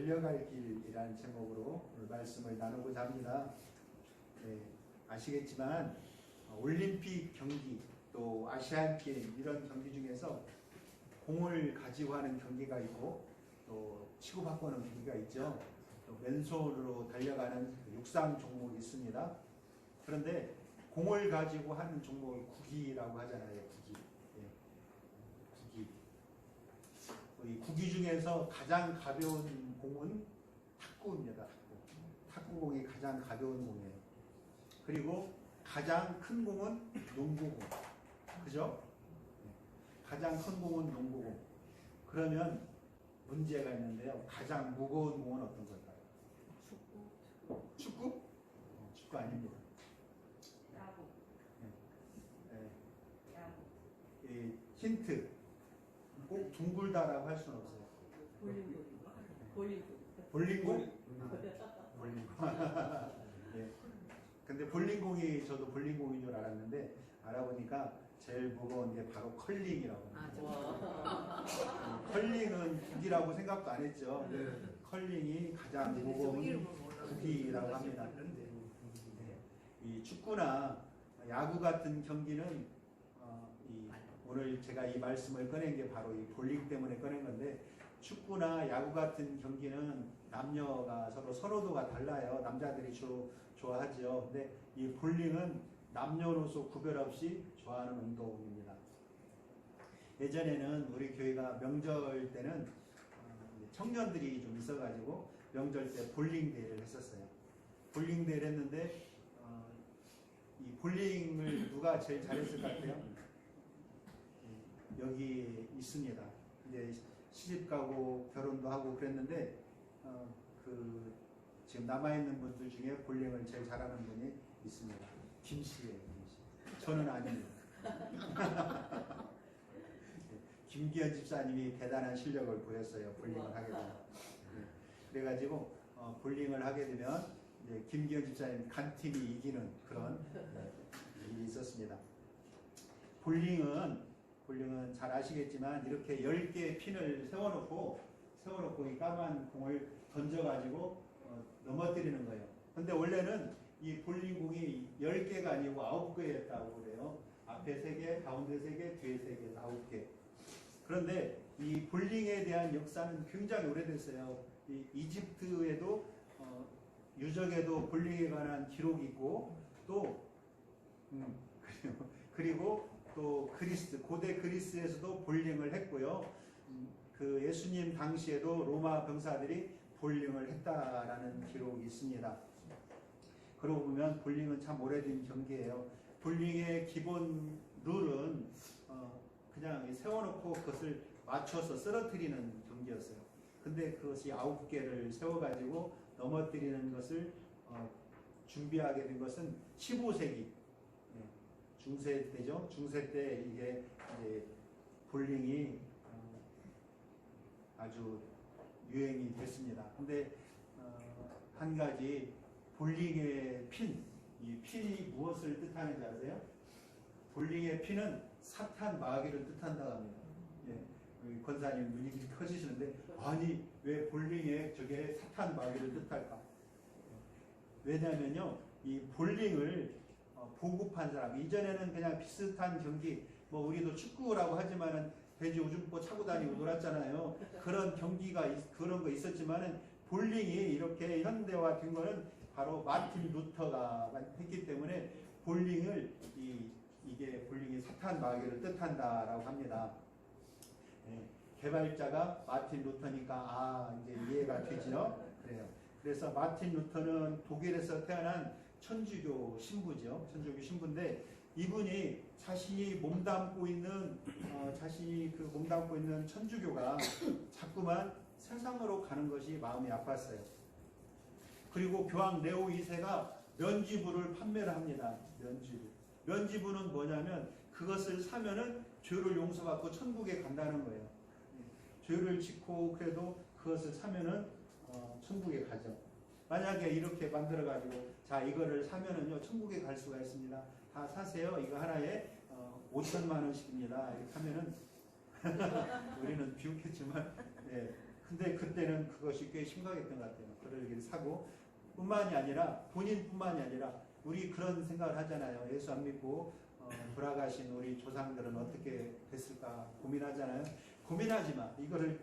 달려갈 길이라는 제목으로 오늘 말씀을 나누고자 합니다. 네, 아시겠지만 올림픽 경기 또 아시안 게임 이런 경기 중에서 공을 가지고 하는 경기가 있고 또 치고받고 하는 경기가 있죠. 또 맨손으로 달려가는 육상 종목이 있습니다. 그런데 공을 가지고 하는 종목을 구기라고 하잖아요. 구기. 네. 구기. 이 구기 중에서 가장 가벼운 공은 탁구입니다. 탁구공이 가장 가벼운 공이에요. 그리고 가장 큰 공은 농구공. 그죠? 가장 큰 공은 농구공. 그러면 문제가 있는데요. 가장 무거운 공은 어떤 걸까요? 축구. 축구? 축구 아닙니다. 야구. 네. 야구. 이 힌트. 꼭 둥글다라고 할 수는 없어요. 볼링볼. 볼링볼. 볼링공? 볼링공. 네. 근데 볼링공이 저도 볼링공인 줄 알았는데 알아보니까 제일 무거운 게 바로 컬링이라고 합니다. 컬링은 구기라고 생각도 안 했죠. 네. 컬링이 가장 무거운 구기라고 합니다. 네. 이 축구나 야구 같은 경기는 오늘 제가 이 말씀을 꺼낸 게 바로 이 볼링 때문에 꺼낸 건데, 축구나 야구 같은 경기는 남녀가 서로 선호도가 달라요. 남자들이 주로 좋아하죠. 근데 이 볼링은 남녀노소 구별 없이 좋아하는 운동입니다. 예전에는 우리 교회가 명절 때는 청년들이 좀 있어가지고 명절 때 볼링 대회를 했었어요. 볼링 대회를 했는데 이 볼링을 누가 제일 잘했을 것 같아요? 여기 있습니다. 이제 시집가고 결혼도 하고 그랬는데 지금 남아있는 분들 중에 볼링을 제일 잘하는 분이 있습니다. 김씨예요. 김씨. 저는 아닙니다. 김기현 집사님이 대단한 실력을 보였어요. 볼링을 하게 되면. 그래가지고 볼링을 하게 되면 이제 김기현 집사님 간 팀이 이기는 그런 일이 있었습니다. 볼링은 잘 아시겠지만 이렇게 10개의 핀을 세워놓고 이 까만 공을 던져가지고 넘어뜨리는 거예요. 근데 원래는 이 볼링공이 10개가 아니고 9개였다고 그래요. 앞에 3개, 가운데 3개, 뒤에 3개, 9개. 그런데 이 볼링에 대한 역사는 굉장히 오래됐어요. 이 이집트에도 유적에도 볼링에 관한 기록이 있고 그리고 또 고대 그리스에서도 볼링을 했고요. 그 예수님 당시에도 로마 병사들이 볼링을 했다라는 기록이 있습니다. 그러고 보면 볼링은 참 오래된 경기예요. 볼링의 기본 룰은 그냥 세워놓고 그것을 맞춰서 쓰러뜨리는 경기였어요. 근데 그것이 9개를 세워가지고 넘어뜨리는 것을 준비하게 된 것은 15세기 중세 때죠. 중세 때 이게 이제 볼링이 아주 유행이 됐습니다. 근데 한 가지 볼링의 이 핀이 무엇을 뜻하는지 아세요? 볼링의 핀은 사탄 마귀를 뜻한다고 합니다. 예, 권사님 눈이 커지시는데 아니 왜 볼링에 저게 사탄 마귀를 뜻할까? 왜냐하면요 이 볼링을 보급한 사람, 이전에는 그냥 비슷한 경기, 우리도 축구라고 하지만은 돼지 오줌포 차고 다니고 놀았잖아요. 그런 경기가 그런 거 있었지만은 볼링이 이렇게 현대화 된 거는 바로 마틴 루터가 했기 때문에 볼링을 이게 볼링이 사탄 마귀를 뜻한다라고 합니다. 개발자가 마틴 루터니까 이제 이해가 되죠. 그래요. 그래서 마틴 루터는 독일에서 태어난 천주교 신부죠. 천주교 신부인데 이분이 자신이 몸담고 있는 천주교가 자꾸만 세상으로 가는 것이 마음이 아팠어요. 그리고 교황 레오 2세가 면죄부를 판매를 합니다. 면죄부는 뭐냐면 그것을 사면은 죄를 용서받고 천국에 간다는 거예요. 죄를 짓고 그래도 그것을 사면은 천국에 가죠. 만약에 이렇게 만들어가지고 자 이거를 사면은요 천국에 갈 수가 있습니다. 다 사세요. 이거 하나에 5천만 원씩입니다. 이렇게 하면은 우리는 비웃겠지만 근데 그때는 그것이 꽤 심각했던 것 같아요. 그러기를 사고 뿐만이 아니라 본인뿐만이 아니라 우리 그런 생각을 하잖아요. 예수 안 믿고 돌아가신 우리 조상들은 어떻게 됐을까 고민하잖아요. 고민하지 마. 이거를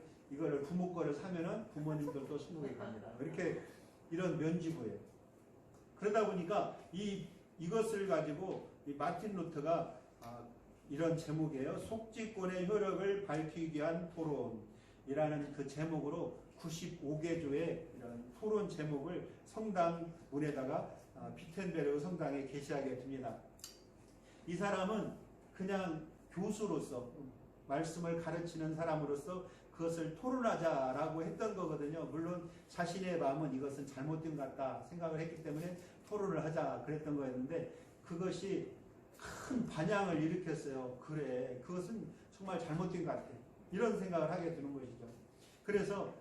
부모 거를 사면은 부모님들도 천국에 갑니다. 이렇게 이런 면지부예요. 그러다 보니까 이것을 가지고 이 마틴 루터가 이런 제목이에요. 속죄권의 효력을 밝히기 위한 토론이라는 그 제목으로 95개조의 이런 토론 제목을 성당 문에다가 비텐베르그 성당에 게시하게 됩니다. 이 사람은 그냥 교수로서 말씀을 가르치는 사람으로서 그것을 토론하자라고 했던 거거든요. 물론 자신의 마음은 이것은 잘못된 것 같다 생각을 했기 때문에 토론을 하자 그랬던 거였는데 그것이 큰 반향을 일으켰어요. 그래, 그것은 정말 잘못된 것 같아. 이런 생각을 하게 되는 것이죠. 그래서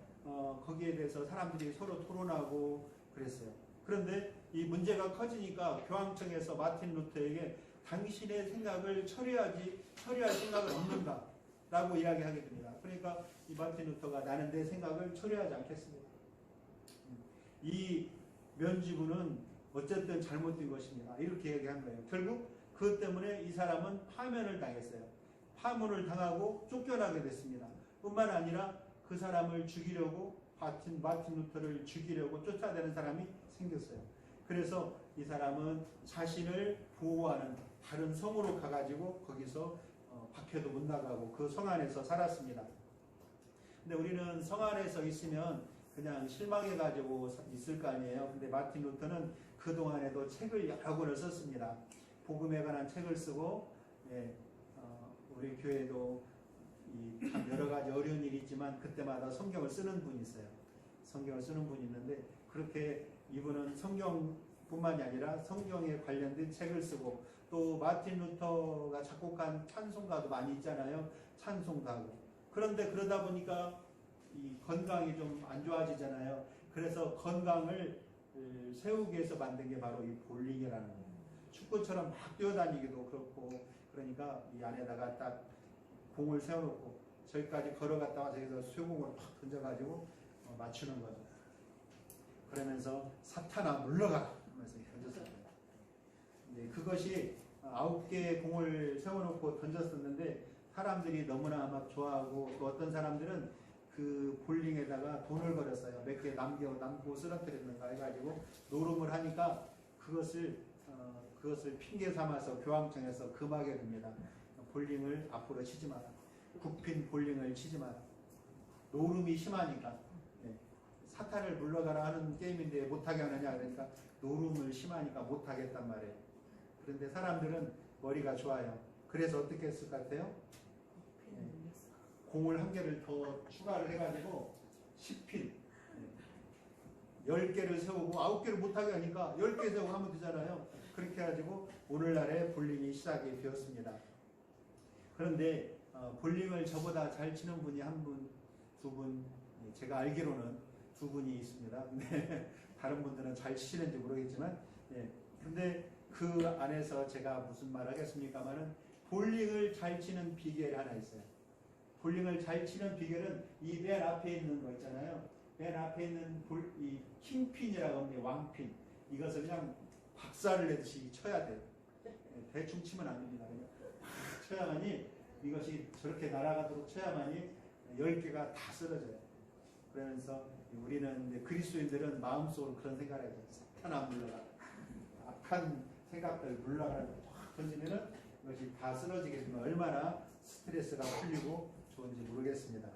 거기에 대해서 사람들이 서로 토론하고 그랬어요. 그런데 이 문제가 커지니까 교황청에서 마틴 루터에게 당신의 생각을 처리할 생각은 없는가? 라고 이야기하게 됩니다. 그러니까 이 마틴 루터가 나는 내 생각을 처리하지 않겠습니다. 이 면지부는 어쨌든 잘못된 것입니다. 이렇게 얘기한 거예요. 결국 그것 때문에 이 사람은 파면을 당했어요. 파문을 당하고 쫓겨나게 됐습니다. 뿐만 아니라 그 사람을 죽이려고 마틴 루터를 죽이려고 쫓아내는 사람이 생겼어요. 그래서 이 사람은 자신을 보호하는 다른 성으로 가가지고 거기서 밖에도 못 나가고 그 성 안에서 살았습니다. 근데 우리는 성 안에서 있으면 그냥 실망해가지고 있을 거 아니에요. 근데 마틴 루터는 그동안에도 책을 여러 권을 썼습니다. 복음에 관한 책을 쓰고, 우리 교회도 참 여러 가지 어려운 일이 있지만 그때마다 성경을 쓰는 분이 있어요. 성경을 쓰는 분이 있는데 그렇게 이분은 성경뿐만이 아니라 성경에 관련된 책을 쓰고 또 마틴 루터가 작곡한 찬송가도 많이 있잖아요. 찬송도 하고. 그런데 그러다 보니까 이 건강이 좀 안 좋아지잖아요. 그래서 건강을 세우기 위해서 만든 게 바로 이 볼링이라는 거예요. 축구처럼 막 뛰어다니기도 그렇고 그러니까 이 안에다가 딱 공을 세워놓고 저기까지 걸어갔다가 저기서 쇠공을 팍 던져가지고 맞추는 거죠. 그러면서 사탄아 물러가라 하면서 던졌습니다. 네, 그것이 9개의 공을 세워놓고 던졌었는데 사람들이 너무나 막 좋아하고 또 어떤 사람들은 그 볼링에다가 돈을 걸었어요. 몇 개 남고 쓰러뜨렸는가 해가지고 노름을 하니까 그것을 핑계 삼아서 교황청에서 금하게 됩니다. 볼링을 앞으로 치지 마라. 굽힌 볼링을 치지 마라. 노름이 심하니까. 네. 사탄을 물러가라 하는 게임인데 못하게 하느냐 그러니까 노름을 심하니까 못하겠단 말이에요. 그런데 사람들은 머리가 좋아요. 그래서 어떻게 했을 것 같아요? 네. 공을 한 개를 더 추가를 해가지고 10핀 10개를 세우고 9개를 못하게 하니까 10개 세우고 하면 되잖아요. 그렇게 해가지고 오늘날의 볼링이 시작이 되었습니다. 그런데 볼링을 저보다 잘 치는 분이 한 분, 두 분, 제가 알기로는 두 분이 있습니다. 근데 다른 분들은 잘 치시는지 모르겠지만, 근데 그 안에서 제가 무슨 말 하겠습니까만은 볼링을 잘 치는 비결이 하나 있어요. 볼링을 잘 치는 비결은 이 맨 앞에 있는 거 있잖아요. 맨 앞에 있는 이 킹핀이라고 하는데 왕핀. 이것을 그냥 박살을 내듯이 쳐야 돼요. 대충 치면 안 됩니다. 그냥 쳐야만이 이것이 저렇게 날아가도록 쳐야만이 10개가 다 쓰러져요. 그러면서 우리는 이제 그리스도인들은 마음속으로 그런 생각을 해요. 사탄아 물러가. 악한 생각들 물러가라고 확 던지면은 이것이 다 쓰러지게 되면 얼마나 스트레스가 풀리고 좋은지 모르겠습니다.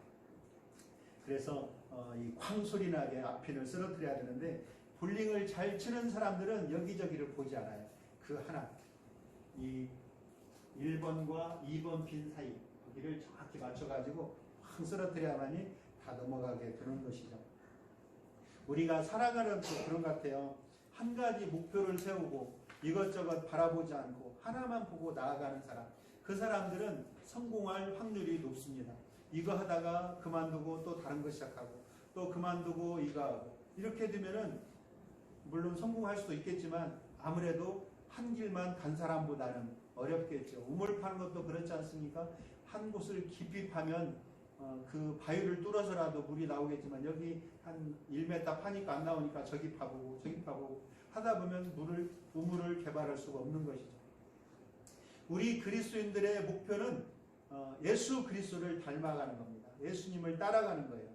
그래서 이 쾅소리 나게 앞핀을 쓰러뜨려야 되는데 볼링을 잘 치는 사람들은 여기저기를 보지 않아요. 그 하나, 이 1번과 2번 핀 사이 거기를 정확히 맞춰가지고 확 쓰러뜨려야만이 다 넘어가게 되는 것이죠. 우리가 살아가는 그런 것 같아요. 한 가지 목표를 세우고 이것저것 바라보지 않고 하나만 보고 나아가는 사람, 그 사람들은 성공할 확률이 높습니다. 이거 하다가 그만두고 또 다른 거 시작하고 또 그만두고 이거 하고 이렇게 되면은 물론 성공할 수도 있겠지만 아무래도 한 길만 간 사람보다는 어렵겠죠. 우물 파는 것도 그렇지 않습니까? 한 곳을 깊이 파면 그 바위를 뚫어서라도 물이 나오겠지만 여기 한 1m 파니까 안 나오니까 저기 파보고 저기 파보고 하다 보면 우물을 개발할 수가 없는 것이죠. 우리 그리스도인들의 목표는 예수 그리스도를 닮아가는 겁니다. 예수님을 따라가는 거예요.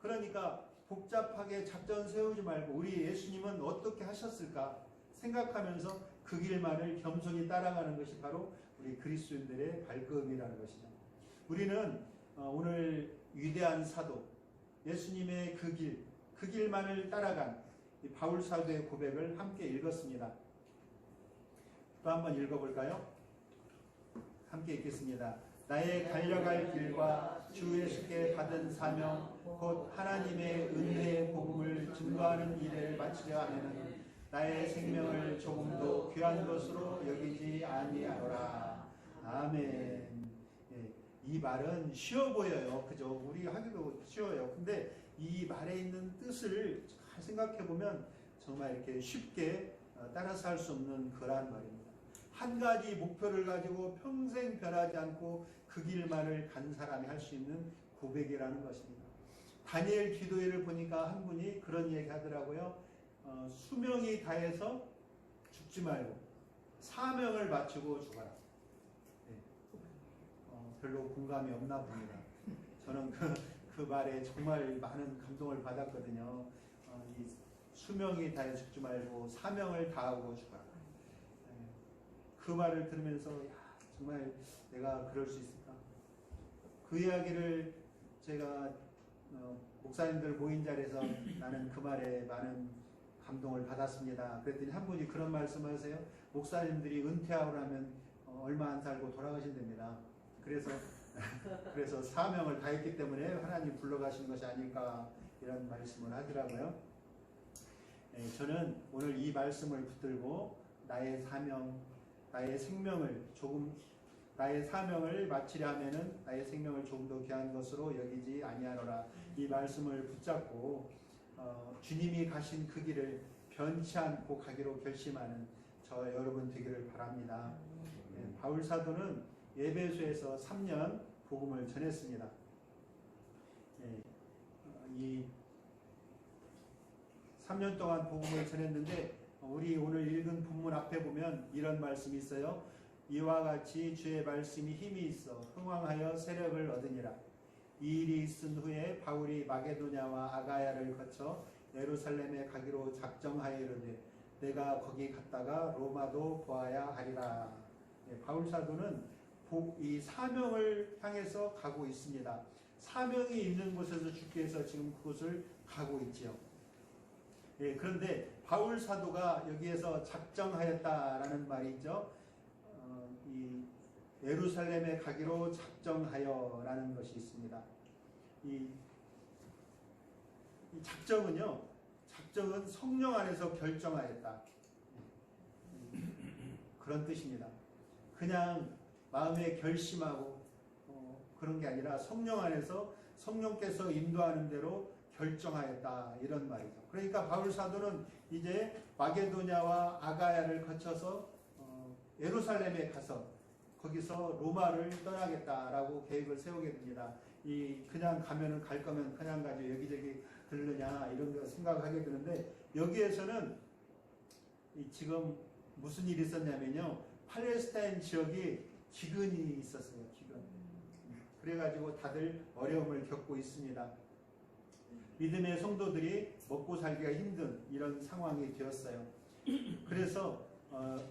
그러니까 복잡하게 작전 세우지 말고 우리 예수님은 어떻게 하셨을까 생각하면서 그 길만을 겸손히 따라가는 것이 바로 우리 그리스도인들의 발걸음이라는 것이죠. 우리는 오늘 위대한 사도 예수님의 그 길만을 따라간 이 바울 사도의 고백을 함께 읽었습니다. 또 한번 읽어볼까요? 함께 읽겠습니다. 나의 달려갈 길과 주 예수께 받은 사명 곧 하나님의 은혜의 복음을 증거하는 일을 마치려 하면은 나의 생명을 조금도 귀한 것으로 여기지 아니하노라. 아멘. 예, 이 말은 쉬워 보여요. 그죠? 우리 하기도 쉬워요. 근데 이 말에 있는 뜻을 잘 생각해 보면 정말 이렇게 쉽게 따라서 할 수 없는 그러한 말입니다. 한 가지 목표를 가지고 평생 변하지 않고 그 길만을 간 사람이 할 수 있는 고백이라는 것입니다. 다니엘 기도회를 보니까 한 분이 그런 얘기 하더라고요. 수명이 다해서 죽지 말고 사명을 마치고 죽어라. 네. 별로 공감이 없나 봅니다. 저는 그 말에 정말 많은 감동을 받았거든요. 이 수명이 다해 죽지 말고 사명을 다하고 죽어라. 그 말을 들으면서 정말 내가 그럴 수 있을까? 그 이야기를 제가 목사님들 모인 자리에서 나는 그 말에 많은 감동을 받았습니다. 그랬더니 한 분이 그런 말씀하세요. 목사님들이 은퇴하고 나면 얼마 안 살고 돌아가신답니다. 그래서 사명을 다했기 때문에 하나님 불러가신 것이 아닐까 이런 말씀을 하더라고요. 저는 오늘 이 말씀을 붙들고 나의 사명을 마치려 하면은 나의 생명을 조금 더 귀한 것으로 여기지 아니하노라. 이 말씀을 붙잡고 주님이 가신 그 길을 변치 않고 가기로 결심하는 저 여러분 되기를 바랍니다. 바울 사도는 에베소에서 3년 복음을 전했습니다. 이 3년 동안 복음을 전했는데 우리 오늘 읽은 본문 앞에 보면 이런 말씀이 있어요. 이와 같이 주의 말씀이 힘이 있어 흥왕하여 세력을 얻으니라. 이 일이 있은 후에 바울이 마게도냐와 아가야를 거쳐 예루살렘에 가기로 작정하여 이르되 내가 거기 갔다가 로마도 보아야 하리라. 바울 사도는 이 사명을 향해서 가고 있습니다. 사명이 있는 곳에서 죽기 위해서 지금 그곳을 가고 있지요. 그런데 바울 사도가 여기에서 작정하였다라는 말이 있죠. 이 예루살렘에 가기로 작정하여라는 것이 있습니다. 이 작정은 성령 안에서 결정하였다. 그런 뜻입니다. 그냥 마음에 결심하고 그런 게 아니라 성령 안에서 성령께서 인도하는 대로 결정하였다 이런 말이죠. 그러니까 바울 사도는 이제 마게도냐와 아가야를 거쳐서 예루살렘에 가서 거기서 로마를 떠나겠다라고 계획을 세우게 됩니다. 그냥 가면은 갈 거면 그냥 가지 여기저기 들르냐 이런 거 생각하게 되는데 여기에서는 지금 무슨 일이 있었냐면요. 팔레스타인 지역이 기근이 있었어요. 기근. 그래가지고 다들 어려움을 겪고 있습니다. 믿음의 성도들이 먹고 살기가 힘든 이런 상황이 되었어요. 그래서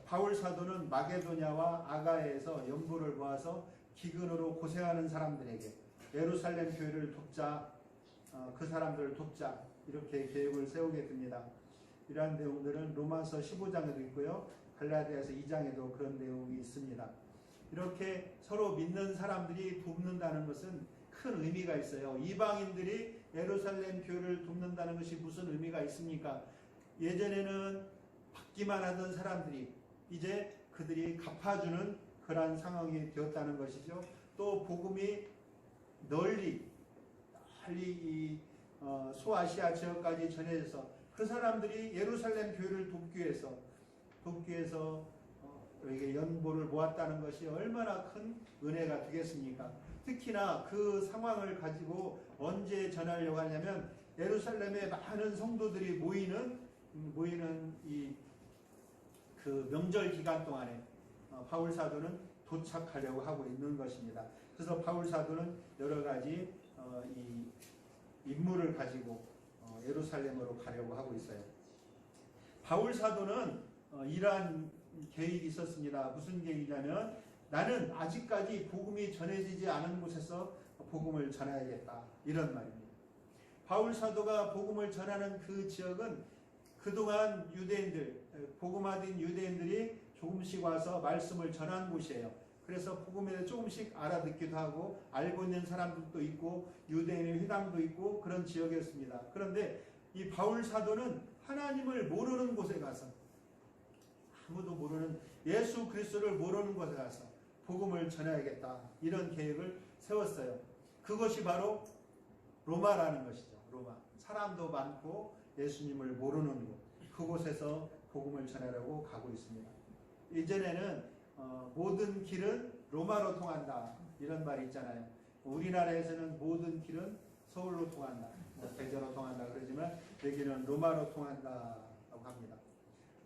바울 사도는 마게도냐와 아가야에서 연부를 모아서 기근으로 고생하는 사람들에게 예루살렘 교회를 돕자, 그 사람들을 돕자 이렇게 계획을 세우게 됩니다. 이러한 내용들은 로마서 15장에도 있고요. 갈라디아서 2장에도 그런 내용이 있습니다. 이렇게 서로 믿는 사람들이 돕는다는 것은 큰 의미가 있어요. 이방인들이 예루살렘 교회를 돕는다는 것이 무슨 의미가 있습니까? 예전에는 받기만 하던 사람들이 이제 그들이 갚아주는 그러한 상황이 되었다는 것이죠. 또 복음이 널리 이 소아시아 지역까지 전해져서 그 사람들이 예루살렘 교회를 돕기 위해서 우리에게 연보를 모았다는 것이 얼마나 큰 은혜가 되겠습니까? 특히나 그 상황을 가지고 언제 전하려고 하냐면 예루살렘에 많은 성도들이 모이는 이 그 명절 기간 동안에 바울 사도는 도착하려고 하고 있는 것입니다. 그래서 바울 사도는 여러 가지 이 임무를 가지고 예루살렘으로 가려고 하고 있어요. 바울 사도는 이러한 계획이 있었습니다. 무슨 계획이냐면 나는 아직까지 복음이 전해지지 않은 곳에서 복음을 전해야겠다, 이런 말입니다. 바울 사도가 복음을 전하는 그 지역은 그동안 유대인들, 복음화된 유대인들이 조금씩 와서 말씀을 전한 곳이에요. 그래서 복음에 대해 조금씩 알아듣기도 하고 알고 있는 사람들도 있고 유대인의 회당도 있고 그런 지역이었습니다. 그런데 이 바울 사도는 하나님을 모르는 곳에 가서, 아무도 모르는 예수 그리스도를 모르는 곳에 가서 복음을 전해야겠다, 이런 계획을 세웠어요. 그것이 바로 로마라는 것이죠. 로마. 사람도 많고 예수님을 모르는 곳, 그곳에서 복음을 전하려고 가고 있습니다. 이전에는 모든 길은 로마로 통한다, 이런 말이 있잖아요. 우리나라에서는 모든 길은 서울로 통한다, 대전으로 통한다 그러지만 여기는 로마로 통한다고 합니다.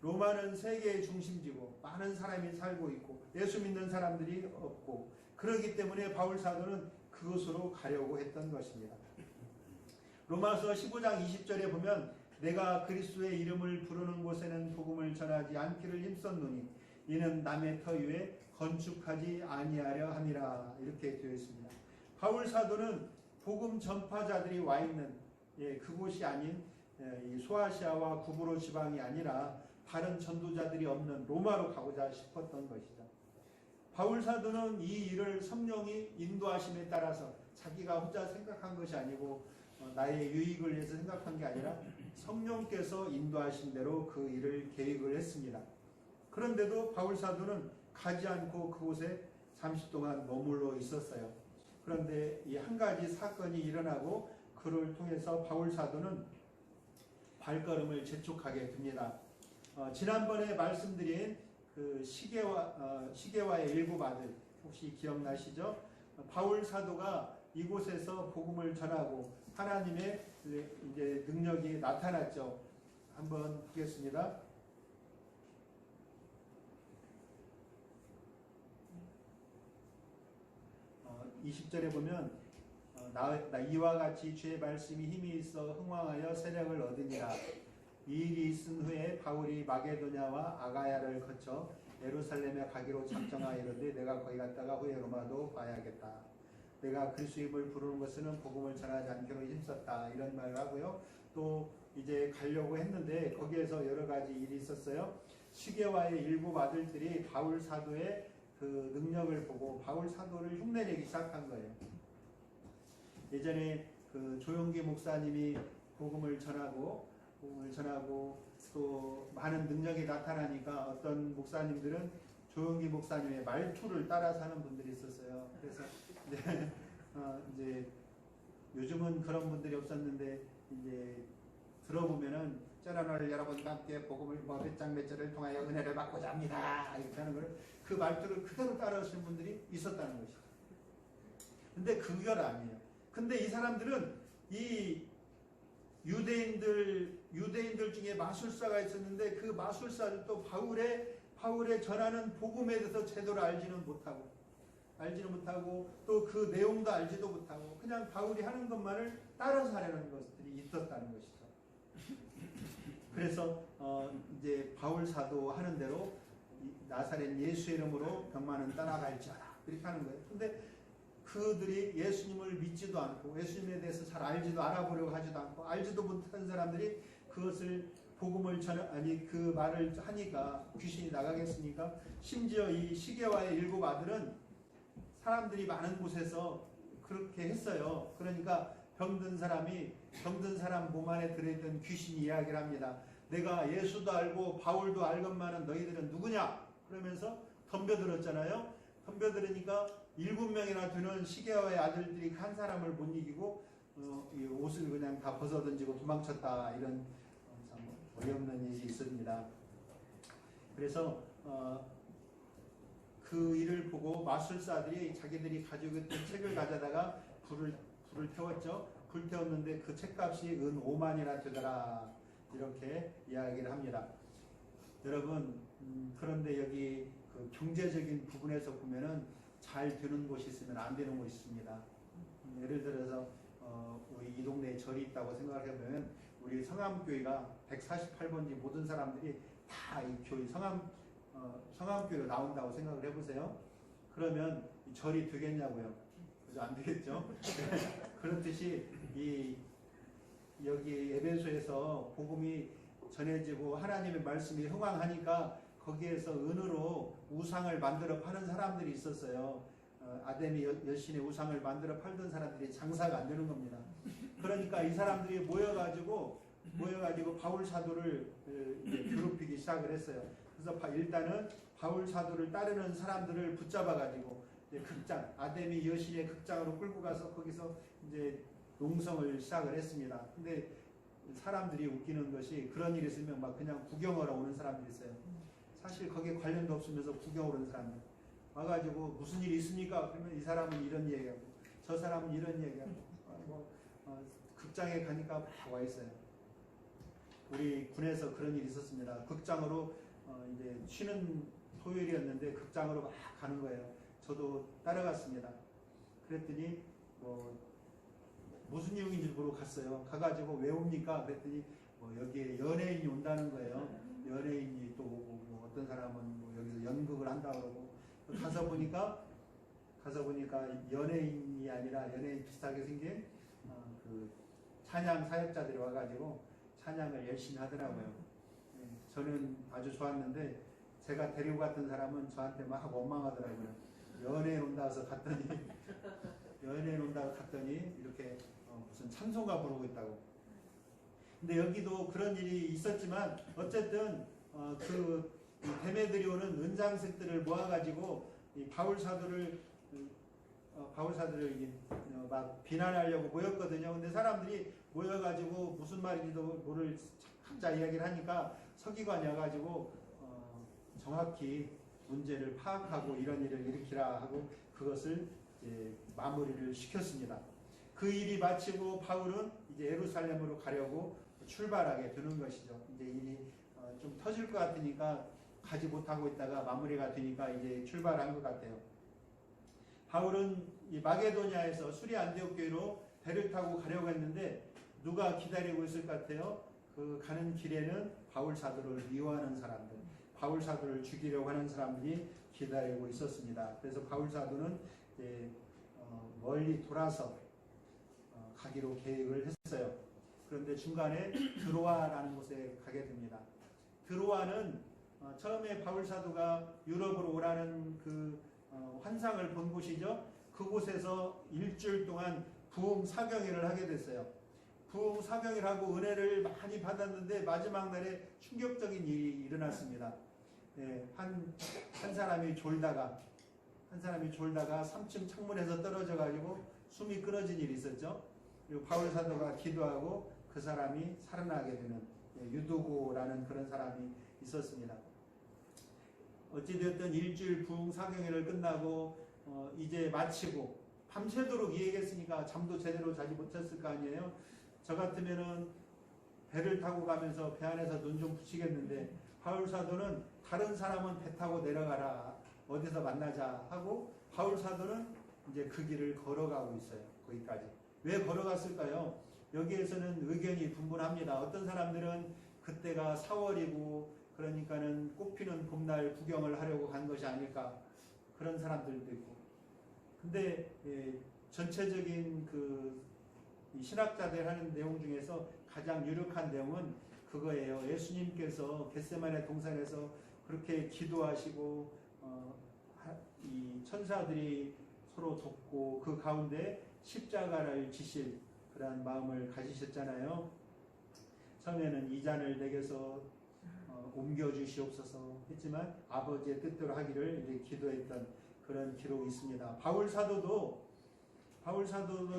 로마는 세계의 중심지고 많은 사람이 살고 있고 예수 믿는 사람들이 없고, 그렇기 때문에 바울 사도는 그곳으로 가려고 했던 것입니다. 로마서 15장 20절에 보면 내가 그리스도의 이름을 부르는 곳에는 복음을 전하지 않기를 힘썼노니 이는 남의 터 위에 건축하지 아니하려 함이라, 이렇게 되어 있습니다. 바울 사도는 복음 전파자들이 와 있는 그곳이 아닌 이 소아시아와 구브로 지방이 아니라 다른 전도자들이 없는 로마로 가고자 싶었던 것이죠. 바울 사도는 이 일을 성령이 인도하심에 따라서 자기가 혼자 생각한 것이 아니고 나의 유익을 위해서 생각한 게 아니라 성령께서 인도하신 대로 그 일을 계획을 했습니다. 그런데도 바울 사도는 가지 않고 그곳에 잠시 동안 머물러 있었어요. 그런데 이 한 가지 사건이 일어나고 그를 통해서 바울 사도는 발걸음을 재촉하게 됩니다. 지난번에 말씀드린 그 시게와의 일곱 아들, 혹시 기억나시죠? 바울 사도가 이곳에서 복음을 전하고 하나님의 이제 능력이 나타났죠. 한번 보겠습니다. 20절에 보면 나 이와 같이 주의 말씀이 힘이 있어 흥왕하여 세력을 얻으니라. 이 일이 있은 후에 바울이 마게도냐와 아가야를 거쳐 예루살렘에 가기로 작정하였는데 내가 거기 갔다가 후에 로마도 봐야겠다. 내가 그리스도임을 부르는 것은 복음을 전하지 않기로 힘썼다, 이런 말을 하고요. 또 이제 가려고 했는데 거기에서 여러 가지 일이 있었어요. 시게와의 일곱 아들들이 바울 사도의 그 능력을 보고 바울 사도를 흉내내기 시작한 거예요. 예전에 그 조용기 목사님이 복음을 전하고 또 많은 능력이 나타나니까 어떤 목사님들은 조용기 목사님의 말투를 따라서 하는 분들이 있었어요. 그래서 이제 요즘은 그런 분들이 없었는데 이제 들어보면은 저는 여러분과 함께 복음을 몇 장 몇 절을 통하여 은혜를 받고자 합니다, 이렇게 하는 걸 그 말투를 그대로 따라하시는 분들이 있었다는 것이죠. 근데 그걸 아니에요. 근데 이 사람들은 이 유대인들 중에 마술사가 있었는데 그 마술사들도 바울의 전하는 복음에 대해서 제대로 알지는 못하고 또 그 내용도 알지도 못하고 그냥 바울이 하는 것만을 따라서 하려는 것들이 있었다는 것이죠. 그래서 이제 바울 사도 하는 대로 나사렛 예수의 이름으로 병만은 떠나갈지어다, 이렇게 하는 거예요. 근데 그들이 예수님을 믿지도 않고 예수님에 대해서 잘 알지도 알아보려고 하지도 않고 알지도 못한 사람들이 그것을 복음을 그 말을 하니까 귀신이 나가겠습니까? 심지어 이 시게와의 일곱 아들은 사람들이 많은 곳에서 그렇게 했어요. 그러니까 병든 사람 몸 안에 들어있던 귀신이 이야기를 합니다. 내가 예수도 알고 바울도 알건만은 너희들은 누구냐? 그러면서 덤벼들었잖아요. 덤벼들으니까 7명이나 되는 시게와의 아들들이 한 사람을 못 이기고 이 옷을 그냥 다 벗어던지고 도망쳤다, 이런 참 어이없는 일이 있습니다. 그래서 그 일을 보고 마술사들이 자기들이 가지고 있던 책을 가져다가 불을 태웠죠. 불 태웠는데 그 책값이 은 5만이나 되더라. 이렇게 이야기를 합니다. 여러분, 그런데 여기 그 경제적인 부분에서 보면은 잘 되는 곳이 있으면 안 되는 곳이 있습니다. 예를 들어서 우리 이 동네에 절이 있다고 생각을 해보면 우리 성암교회가 148번지 모든 사람들이 다 이 교회 성암교회로 나온다고 생각을 해보세요. 그러면 이 절이 되겠냐고요? 그죠? 안 되겠죠? 그렇듯이 여기 에베소에서 복음이 전해지고 하나님의 말씀이 흥왕하니까 거기에서 은으로 우상을 만들어 파는 사람들이 있었어요. 아데미 여신의 우상을 만들어 팔던 사람들이 장사가 안 되는 겁니다. 그러니까 이 사람들이 모여가지고 바울 사도를 괴롭히기 시작을 했어요. 그래서 일단은 바울 사도를 따르는 사람들을 붙잡아가지고 극장, 아데미 여신의 극장으로 끌고 가서 거기서 이제 농성을 시작을 했습니다. 근데 사람들이 웃기는 것이 그런 일이 있으면 막 그냥 구경하러 오는 사람들이 있어요. 사실 거기에 관련도 없으면서 구경하러 오는 사람들. 와가지고 무슨 일이 있습니까? 그러면 이 사람은 이런 얘기하고 저 사람은 이런 얘기하고 극장에 가니까 막 와 있어요. 우리 군에서 그런 일이 있었습니다. 극장으로 이제 쉬는 토요일이었는데 극장으로 막 가는 거예요. 저도 따라갔습니다. 그랬더니 무슨 내용인지 모르고 갔어요. 가가지고 왜 옵니까? 그랬더니 여기에 연예인이 온다는 거예요. 연예인이 또 오고 어떤 사람은 여기서 연극을 한다고 그러고 가서 보니까 연예인이 아니라 연예인 비슷하게 생긴 그 찬양 사역자들이 와가지고 찬양을 열심히 하더라고요. 저는 아주 좋았는데 제가 데리고 갔던 사람은 저한테 막 원망하더라고요. 연예인 온다고 갔더니 이렇게 무슨 찬송가 부르고 있다고. 근데 여기도 그런 일이 있었지만 어쨌든 그 대매들이 오는 은장색들을 모아가지고 이 바울 사도를 막 비난하려고 모였거든요. 근데 사람들이 모여가지고 무슨 말인지도 모를 각자 이야기를 하니까 서기관이 와가지고 정확히 문제를 파악하고 이런 일을 일으키라 하고 그것을 이제 마무리를 시켰습니다. 그 일이 마치고 바울은 이제 예루살렘으로 가려고 출발하게 되는 것이죠. 이제 일이 좀 터질 것 같으니까 가지 못하고 있다가 마무리가 되니까 이제 출발한 것 같아요. 바울은 이 마게도냐에서 수리 안디옥 교회로 배를 타고 가려고 했는데 누가 기다리고 있을 것 같아요? 그 가는 길에는 바울 사도를 미워하는 사람들, 바울 사도를 죽이려고 하는 사람들이 기다리고 있었습니다. 그래서 바울 사도는 이제 멀리 돌아서 가기로 계획을 했어요. 그런데 중간에 드로아라는 곳에 가게 됩니다. 드로아는 처음에 바울 사도가 유럽으로 오라는 그 환상을 본 곳이죠. 그곳에서 일주일 동안 부흥 사경회를 하게 됐어요. 부흥 사경회를 하고 은혜를 많이 받았는데 마지막 날에 충격적인 일이 일어났습니다. 한 사람이 졸다가 3층 창문에서 떨어져 가지고 숨이 끊어진 일이 있었죠. 그리고 바울 사도가 기도하고 그 사람이 살아나게 되는 유두고라는 그런 사람이 있었습니다. 어찌되었든 일주일 부흥 사경회를 끝나고 이제 마치고 밤새도록 이 얘기했으니까 잠도 제대로 자지 못했을 거 아니에요. 저 같으면은 배를 타고 가면서 배 안에서 눈 좀 붙이겠는데 바울 사도는 다른 사람은 배 타고 내려가라 어디서 만나자 하고 바울 사도는 이제 그 길을 걸어가고 있어요. 거기까지. 왜 걸어갔을까요? 여기에서는 의견이 분분합니다. 어떤 사람들은 그때가 4월이고 그러니까는 꽃피는 봄날 구경을 하려고 간 것이 아닐까 그런 사람들도 있고. 근데 전체적인 이 신학자들 하는 내용 중에서 가장 유력한 내용은 그거예요. 예수님께서 겟세마네 동산에서 그렇게 기도하시고 이 천사들이 서로 돕고 그 가운데 십자가를 지실 그러한 마음을 가지셨잖아요. 처음에는 이 잔을 내게서 옮겨주시옵소서 했지만 아버지의 뜻대로 하기를 이제 기도했던 그런 기록이 있습니다. 바울 사도도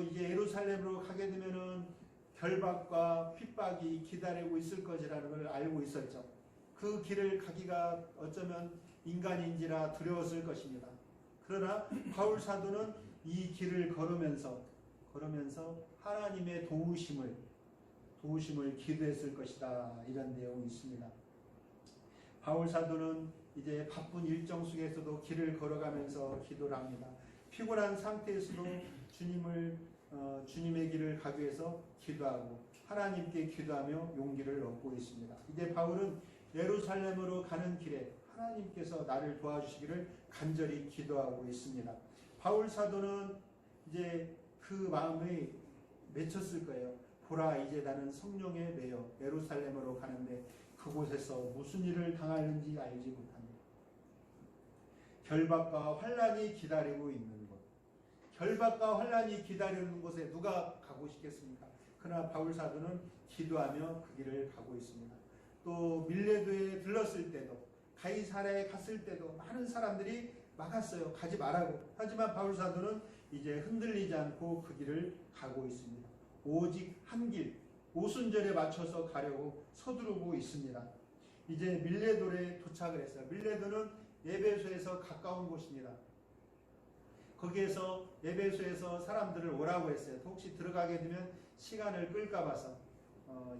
이제 예루살렘으로 가게 되면은 결박과 핍박이 기다리고 있을 것이라는 걸 알고 있었죠. 그 길을 가기가 어쩌면 인간인지라 두려웠을 것입니다. 그러나 바울 사도는 이 길을 걸으면서 하나님의 도우심을 기도했을 것이다. 이런 내용이 있습니다. 바울 사도는 이제 바쁜 일정 속에서도 길을 걸어가면서 기도를 합니다. 피곤한 상태에서도 주님의 길을 가기 위해서 기도하고 하나님께 기도하며 용기를 얻고 있습니다. 이제 바울은 예루살렘으로 가는 길에 하나님께서 나를 도와주시기를 간절히 기도하고 있습니다. 바울 사도는 이제 그 마음이 맺혔을 거예요. 보라, 이제 나는 성령에 매여 예루살렘으로 가는데 그곳에서 무슨 일을 당하는지 알지 못합니다. 결박과 환난이 기다리고 있는 곳, 결박과 환난이 기다리는 곳에 누가 가고 싶겠습니까? 그러나 바울 사도는 기도하며 그 길을 가고 있습니다. 또 밀레도에 들렀을 때도, 가이사랴에 갔을 때도 많은 사람들이 막았어요. 가지 말라고. 하지만 바울 사도는 이제 흔들리지 않고 그 길을 가고 있습니다. 오직 한 길, 오순절에 맞춰서 가려고 서두르고 있습니다. 이제 밀레도에 도착을 했어요. 밀레도는 에베소에서 가까운 곳입니다. 거기에서 에베소에서 사람들을 오라고 했어요. 혹시 들어가게 되면 시간을 끌까 봐서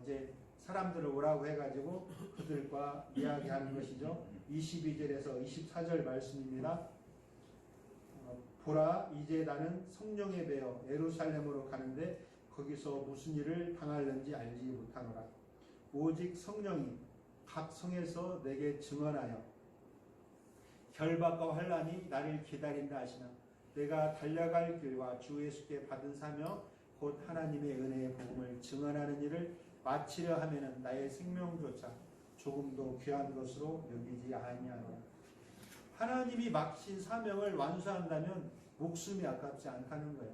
이제 사람들을 오라고 해가지고 그들과 이야기하는 것이죠. 22절에서 24절 말씀입니다. 보라, 이제 나는 성령에 배어 예루살렘으로 가는데 거기서 무슨 일을 당할는지 알지 못하노라. 오직 성령이 각 성에서 내게 증언하여 결박과 환난이 나를 기다린다 하시나 내가 달려갈 길과 주 예수께 받은 사명 곧 하나님의 은혜의 복음을 증언하는 일을 마치려 하면은 나의 생명조차 조금도 귀한 것으로 여기지 아니하노라. 하나님이 맡긴 사명을 완수한다면 목숨이 아깝지 않다는 거예요.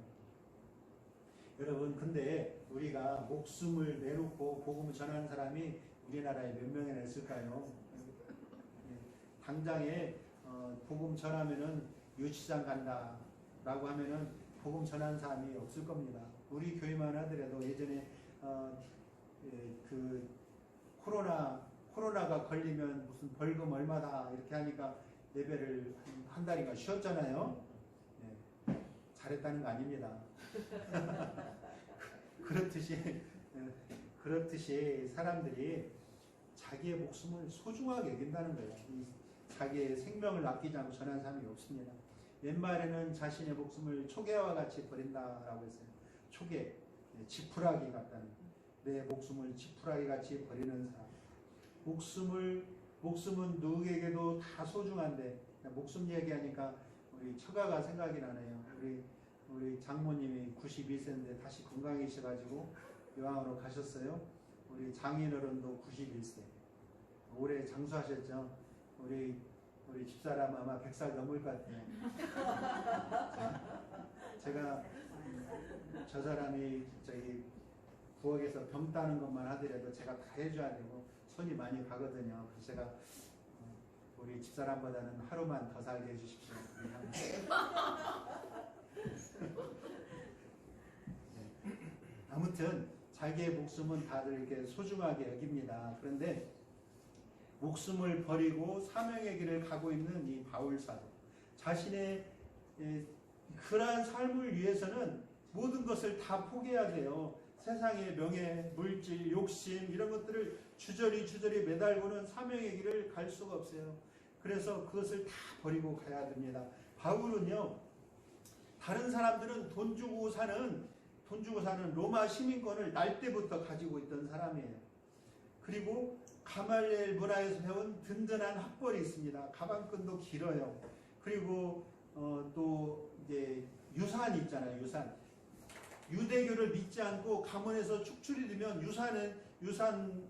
여러분, 근데 우리가 목숨을 내놓고 복음을 전하는 사람이 우리나라에 몇 명이나 있을까요? 당장에 복음 전하면은 유치장 간다 라고 하면은 복음 전하는 사람이 없을 겁니다. 우리 교회만 하더라도 예전에 그 코로나가 걸리면 무슨 벌금 얼마다 이렇게 하니까 예배를 한 달인가 쉬었잖아요. 네, 잘했다는 거 아닙니다. 그렇듯이 사람들이 자기의 목숨을 소중하게 여긴다는 거예요. 자기의 생명을 아끼지 않고 전하는 사람이 없습니다. 옛말에는 자신의 목숨을 초계와 같이 버린다라고 했어요. 초계, 지푸라기 같다는, 내 목숨을 지푸라기 같이 버리는 사람. 목숨은 누구에게도 다 소중한데, 목숨 얘기하니까 우리 처가가 생각이 나네요. 우리 장모님이 91세인데 다시 건강해지셔가지고 요양으로 가셨어요. 우리 장인어른도 91세. 올해 장수하셨죠. 우리 집사람 아마 100살 넘을 것 같아요. 제가 저 사람이 저기 부엌에서 병 따는 것만 하더라도 제가 다 해줘야 되고 손이 많이 가거든요. 그래서 제가 우리 집사람보다는 하루만 더 살게 해주십시오. 네. 아무튼 자기의 목숨은 다들 이렇게 소중하게 여깁니다. 그런데 목숨을 버리고 사명의 길을 가고 있는 이 바울 사도, 자신의 그러한 삶을 위해서는 모든 것을 다 포기해야 돼요. 세상의 명예, 물질, 욕심 이런 것들을 주저리 매달고는 사명의 길을 갈 수가 없어요. 그래서 그것을 다 버리고 가야 됩니다. 바울은요, 다른 사람들은 돈 주고 사는 로마 시민권을 날 때부터 가지고 있던 사람이에요. 그리고 가말리엘 문화에서 배운 든든한 학벌이 있습니다. 가방끈도 길어요. 그리고 또 이제 유산이 있잖아요. 유대교를 믿지 않고 가문에서 축출이 되면 유산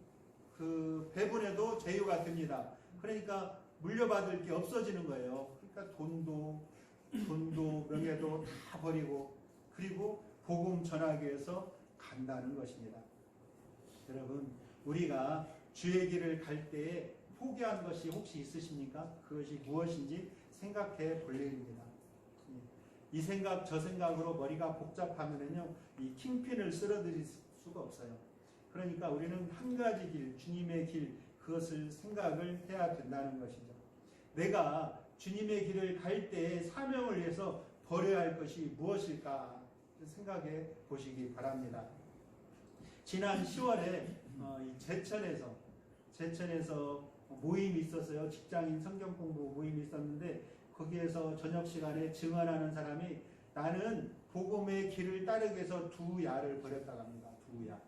그 배분에도 제휴가 됩니다. 그러니까 물려받을 게 없어지는 거예요. 그러니까 돈도 명예도 다 버리고 그리고 복음 전하기 위해서 간다는 것입니다. 여러분, 우리가 주의 길을 갈 때에 포기한 것이 혹시 있으십니까? 그것이 무엇인지 생각해 볼 일입니다. 이 생각 저 생각으로 머리가 복잡하면요, 이 킹핀을 쓸어드릴 수가 없어요. 그러니까 우리는 한 가지 길, 주님의 길, 그것을 생각을 해야 된다는 것이죠. 내가 주님의 길을 갈 때 사명을 위해서 버려야 할 것이 무엇일까 생각해 보시기 바랍니다. 지난 10월에 이 제천에서 모임이 있었어요. 직장인 성경 공부 모임이 있었는데 거기에서 저녁 시간에 증언하는 사람이 나는 복음의 길을 따르기 위해서 두 야를 버렸다고 합니다. 두 야.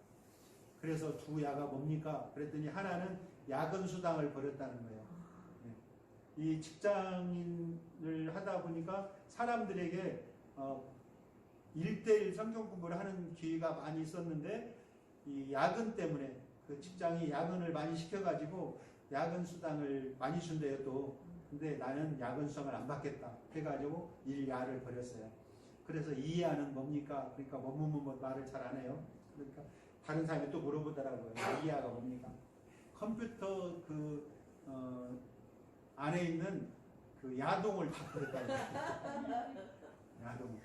그래서 두 야가 뭡니까? 그랬더니 하나는 야근 수당을 버렸다는 거예요. 이 직장인을 하다 보니까 사람들에게 1대1 성경 공부를 하는 기회가 많이 있었는데 이 야근 때문에 그 직장이 야근을 많이 시켜가지고 야근 수당을 많이 준대요 또. 근데 나는 야근 수당을 안 받겠다 해가지고 1야를 버렸어요. 그래서 2야는 뭡니까? 그러니까 뭐뭐뭐 말을 잘 안 해요. 그러니까 다른 사람이 또 물어보더라고요. 2야가 뭡니까? 컴퓨터 안에 있는 그 야동을 다 버렸다는 거예요. 야동.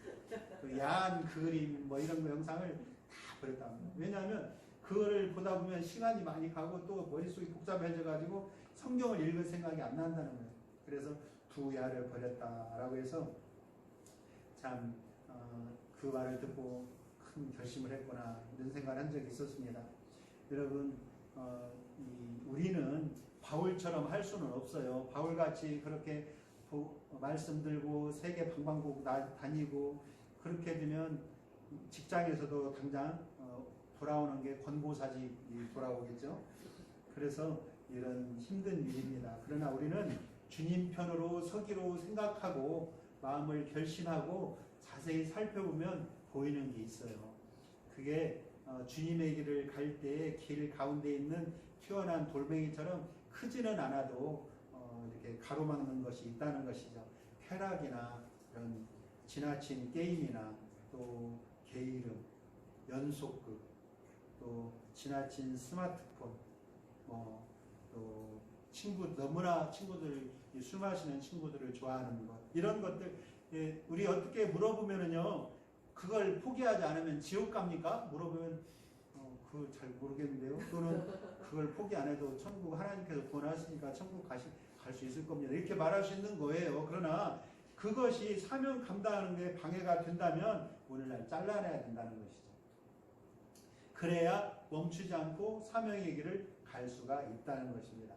그 야한 그림 뭐 이런 거 영상을 다 버렸다는 거예요. 왜냐하면 그거를 보다 보면 시간이 많이 가고 또 머릿속이 복잡해져가지고 성경을 읽을 생각이 안 난다는 거예요. 그래서 두 야를 버렸다라고 해서 참 그 말을 듣고 큰 결심을 했구나 이런 생각을 한 적이 있었습니다. 여러분 우리는 바울처럼 할 수는 없어요. 바울같이 그렇게 말씀 들고 세계 방방곡 다니고 그렇게 되면 직장에서도 당장 돌아오는 게 권고사직이 돌아오겠죠. 그래서 이런 힘든 일입니다. 그러나 우리는 주님 편으로 서기로 생각하고 마음을 결심하고 자세히 살펴보면 보이는 게 있어요. 그게 주님의 길을 갈 때에 길 가운데 있는 튀어나온 돌멩이처럼 크지는 않아도 이렇게 가로막는 것이 있다는 것이죠. 쾌락이나 이런 지나친 게임이나 또 게으름, 연속극, 또 지나친 스마트폰, 또 너무나 친구들 술 마시는 친구들을 좋아하는 것 이런 것들 우리 어떻게 물어보면은요 그걸 포기하지 않으면 지옥 갑니까? 물어보면 그걸 잘 모르겠는데요. 또는 그걸 포기 안 해도 천국 하나님께서 구원하시니까 천국 갈 수 있을 겁니다. 이렇게 말할 수 있는 거예요. 그러나 그것이 사명 감당하는 데 방해가 된다면 오늘날 잘라내야 된다는 것이죠. 그래야 멈추지 않고 사명의 길을 갈 수가 있다는 것입니다.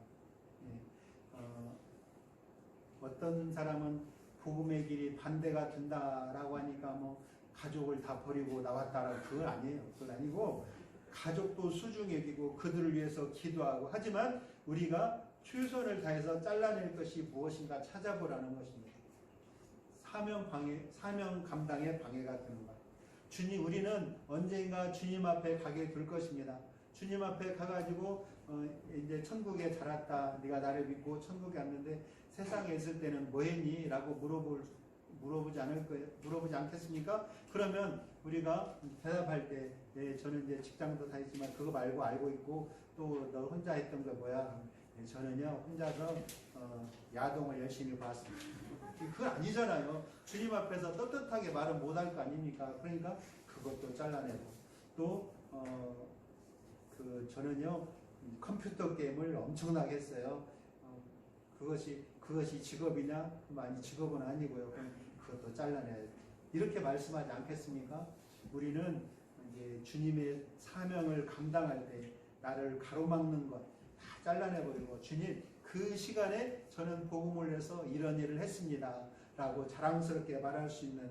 어떤 사람은 복음의 길이 반대가 된다라고 하니까 가족을 다 버리고 나왔다라고 그건 아니에요. 그건 아니고 가족도 소중히 여기고 그들을 위해서 기도하고 하지만 우리가 최선을 다해서 잘라낼 것이 무엇인가 찾아보라는 것입니다. 사명 감당에 방해가 되는 것. 우리는 언젠가 주님 앞에 가게 될 것입니다. 주님 앞에 가가지고 이제 천국에 자랐다. 네가 나를 믿고 천국에 왔는데 세상에 있을 때는 뭐 했니? 라고 물어보지 않겠습니까? 그러면 우리가 대답할 때 저는 이제 직장도 다니지만 그거 말고 알고 있고 또 너 혼자 했던 거 뭐야? 저는요 혼자서 야동을 열심히 봤습니다. 그건 아니잖아요. 주님 앞에서 떳떳하게 말은 못할 거 아닙니까? 그러니까 그것도 잘라내고 또 저는요 컴퓨터 게임을 엄청나게 했어요. 그것이 직업이냐? 아니 직업은 아니고요. 그럼 그것도 잘라내야 돼요. 이렇게 말씀하지 않겠습니까? 우리는 이제 주님의 사명을 감당할 때 나를 가로막는 것 다 잘라내버리고 주님 그 시간에 저는 복음을 내서 이런 일을 했습니다. 라고 자랑스럽게 말할 수 있는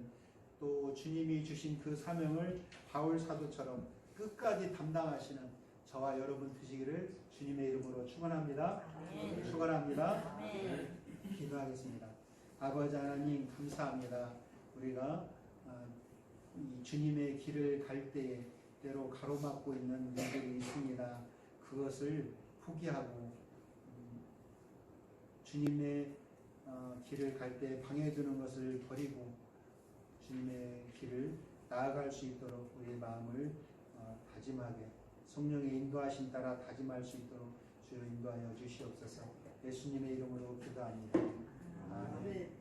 또 주님이 주신 그 사명을 바울 사도처럼 끝까지 담당하시는 저와 여러분 되시기를 주님의 이름으로 축원합니다. 축원합니다. 기도하겠습니다. 아버지 하나님 감사합니다. 우리가 이 주님의 길을 갈 때에 때로 가로막고 있는 일들이 있습니다. 그것을 포기하고 주님의 길을 갈 때 방해되는 것을 버리고 주님의 길을 나아갈 수 있도록 우리의 마음을 다짐하게 성령의 인도하신 따라 다짐할 수 있도록 주여 인도하여 주시옵소서. 예수님의 이름으로 기도합니다. 아멘.